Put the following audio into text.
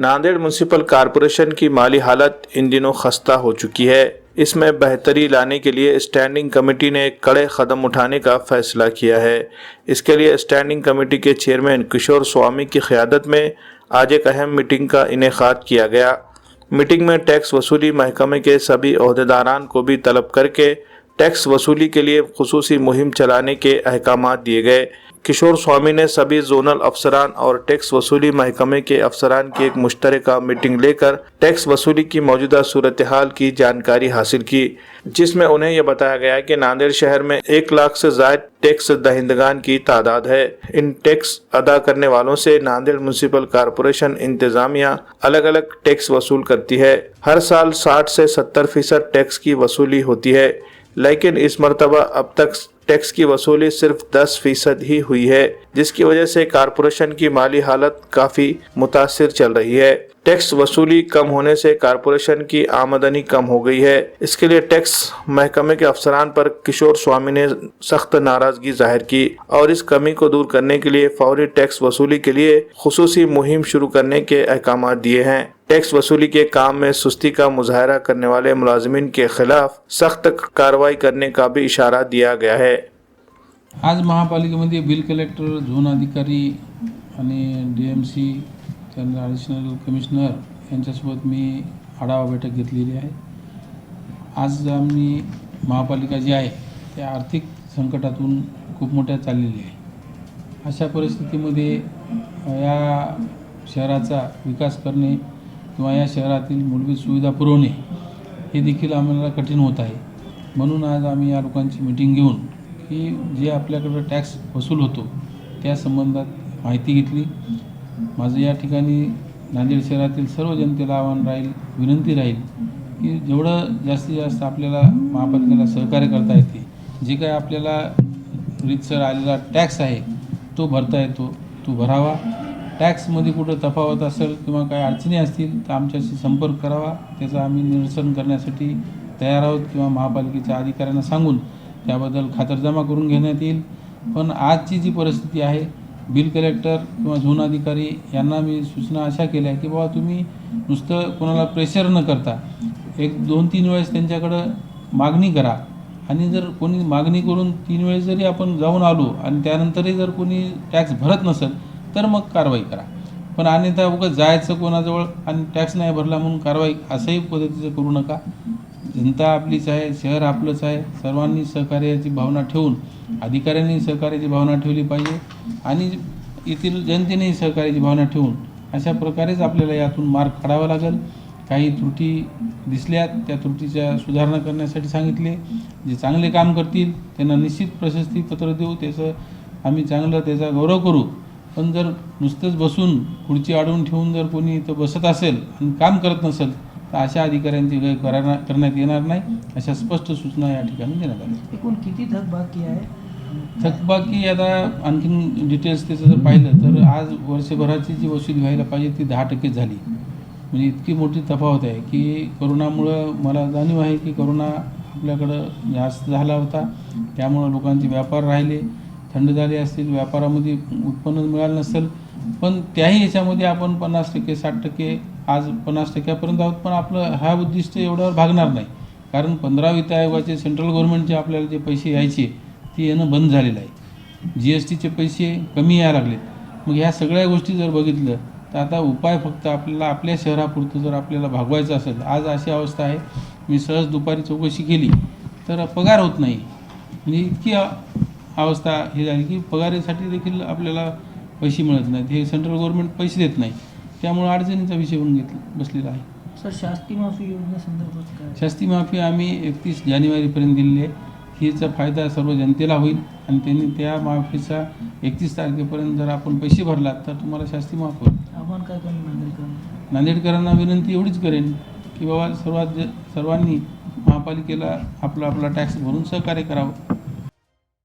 Nanded municipal corporation की माली हालत in दिनों खस्ता हो चुकी है। इसमें बेहतरी लाने के लिए स्टैंडिंग कमेटी ने कड़े कदम उठाने का फैसला किया है। इसके लिए स्टैंडिंग कमेटी के चेयरमैन किशोर स्वामी की क़यादत में आज एक अहम मीटिंग का इनेकाद किया गया। मीटिंग में टैक्स वसूली महकमे के सभी ओहदेदारान को भी तलब करके टैक्स वसूली के लिए खुसूसी मुहिम चलाने के अहकाम दिए गए। किशोर स्वामी ने सभी जोनल अफसरान और टैक्स वसूली महकमे के अफसरान की एक मुश्तरका मीटिंग लेकर टैक्स वसूली की मौजूदा सूरत हाल की जानकारी हासिल की, जिसमें उन्हें यह बताया गया कि नांदेड़ शहर में 1 लाख से ज़ायद टैक्स दहिंदगान की तादाद है। इन टैक्स अदा करने वालों से नांदेड़ म्यूनिसिपल कॉरपोरेशन इंतजामिया अलग अलग टैक्स वसूल करती है। हर साल 60 से 70% टैक्स की वसूली होती है, लेकिन इस मरतबा अब तक टैक्स की वसूली सिर्फ 10% ही हुई है, जिसकी वजह से कॉरपोरेशन की माली हालत काफ़ी मुतासिर चल रही है। टैक्स वसूली कम होने से कॉरपोरेशन की आमदनी कम हो गई है। इसके लिए टैक्स महकमे के अफसरान पर किशोर स्वामी ने सख्त नाराजगी जाहिर की और इस कमी को दूर करने के लिए फौरी टैक्स वसूली के लिए खुसूसी मुहिम शुरू करने के अहकाम दिए हैं। टैक्स वसूली के काम में सुस्ती का मुजाहरा करने वाले मुलाजिमीन के खिलाफ सख्त कार्रवाई करने का भी इशारा दिया गया है। आज महापालिकेमध्ये बिल कलेक्टर, झोन अधिकारी आणि DMC, त्यांना ॲडिशनल कमिशनर यांच्यासोबत मी आढावा बैठक घेतलेली आहे। आज आम्ही महापालिका जी आहे त्या आर्थिक संकटातून खूप मोठ्या चाललेली आहे। अशा परिस्थितीमध्ये या शहराचा विकास करणे किंवा या शहरातील मूलभूत सुविधा पुरवणे हे देखील आम्हाला कठीण होत आहे। म्हणून आज आम्ही या लोकांची मीटिंग घेऊन की जे आपल्याकडे टॅक्स वसूल होतो त्या संबंधात माहिती घेतली। माझं या ठिकाणी नांदेड शहरातील सर्व जनतेला आव्हान राहील, विनंती राहील की जेवढं जास्तीत जास्त आपल्याला महापालिकेला सहकार्य करता येते, जे काय आपल्याला रीतसर आलेला टॅक्स आहे तो भरता येतो तो भरावा। टॅक्समध्ये कुठं तफावत असेल किंवा काही अडचणी असतील तर आमच्याशी संपर्क करावा, त्याचं आम्ही निरसन करण्यासाठी तयार आहोत किंवा महापालिकेच्या अधिकाऱ्यांना सांगून त्याबद्दल खातरजमा करून घेण्यात येईल। पण आजची जी परिस्थिती आहे, बिल कलेक्टर किंवा झोन अधिकारी यांना मी सूचना अशा केल्या की बाबा तुम्ही नुसतं कोणाला प्रेशर न करता 1-2-3 वेळेस त्यांच्याकडं मागणी करा आणि जर कोणी मागणी करून 3 वेळेस जरी आपण जाऊन आलो आणि त्यानंतरही जर कोणी टॅक्स भरत नसेल तर मग कारवाई करा। पण अन्यथा उगाच जायचं कोणाजवळ आणि टॅक्स नाही भरला म्हणून कारवाई असंही पद्धतीचं करू नका। जनता आपलीच आहे, शहर आपलंच आहे। सर्वांनी सहकार्याची भावना ठेवून, अधिकाऱ्यांनी सहकार्याची भावना ठेवली पाहिजे आणि येथील जनतेनेही सहकार्याची भावना ठेवून अशा प्रकारेच आपल्याला यातून मार्ग काढावा लागेल। काही त्रुटी दिसल्यात त्या त्रुटीच्या सुधारणा करण्यासाठी सांगितले। जे चांगले काम करतील त्यांना निश्चित प्रशस्ती पत्र देऊ, त्याचं आम्ही चांगलं त्याचा गौरव करू। पण जर नुसतंच बसून खुर्ची अडवून ठेवून जर कोणी इथं बसत असेल आणि काम करत नसेल तर अशा अधिकाऱ्यांची गय करण्यात येणार नाही, अशा स्पष्ट सूचना या ठिकाणी देण्यात आल्या। एकूण किती थकबाकी आहे? थकबाकी आता आणखीन डिटेल्स त्याचं जर पाहिलं तर आज वर्षभराची जी वसूली व्हायला पाहिजे ती 10% झाली। म्हणजे इतकी मोठी तफावत आहे की करोनामुळं मला जाणीव आहे की करोना आपल्याकडं जास्त झाला होता, त्यामुळं लोकांचे व्यापार राहिले थंड झाले असतील, व्यापारामध्ये उत्पन्न मिळालं नसेल। पण त्याही याच्यामध्ये आपण 50%, 60%, आज 50%पर्यंत आहोत। पण आपलं हा उद्दिष्ट एवढ्यावर भागणार नाही, कारण 15 वित्त आयोगाचे सेंट्रल गव्हर्नमेंटचे आपल्याला जे पैसे यायचे ते येणं बंद झालेलं आहे। GSTचे पैसे कमी यायला लागलेत। मग ह्या सगळ्या गोष्टी जर बघितलं तर आता उपाय फक्त आपल्याला आपल्या शहरापुरतं जर आपल्याला भागवायचं असेल, आज अशी अवस्था आहे, मी सहज दुपारी चौकशी केली तर पगार होत नाही। म्हणजे इतकी अवस्था ही झाली की पगारीसाठी देखील आपल्याला पैसे मिळत नाहीत, हे सेंट्रल गव्हर्नमेंट पैसे देत नाही, त्यामुळे अडचणीचा विषय होऊन बसलेला आहे। सर, शास्ती माफी योजनेसंदर्भात काय? शास्ती माफी आम्ही 31 जानेवारीपर्यंत दिलेली आहे। हिचा फायदा सर्व जनतेला होईल आणि त्यांनी त्या माफीचा 31 तारखेपर्यंत जर आपण पैसे भरलात तर तुम्हाला शास्ती माफ होईल। आव्हान काय करेन नांदेडकरांना विनंती एवढीच करेन की बाबा सर्वांनी महापालिकेला आपला टॅक्स भरून सहकार्य करावं।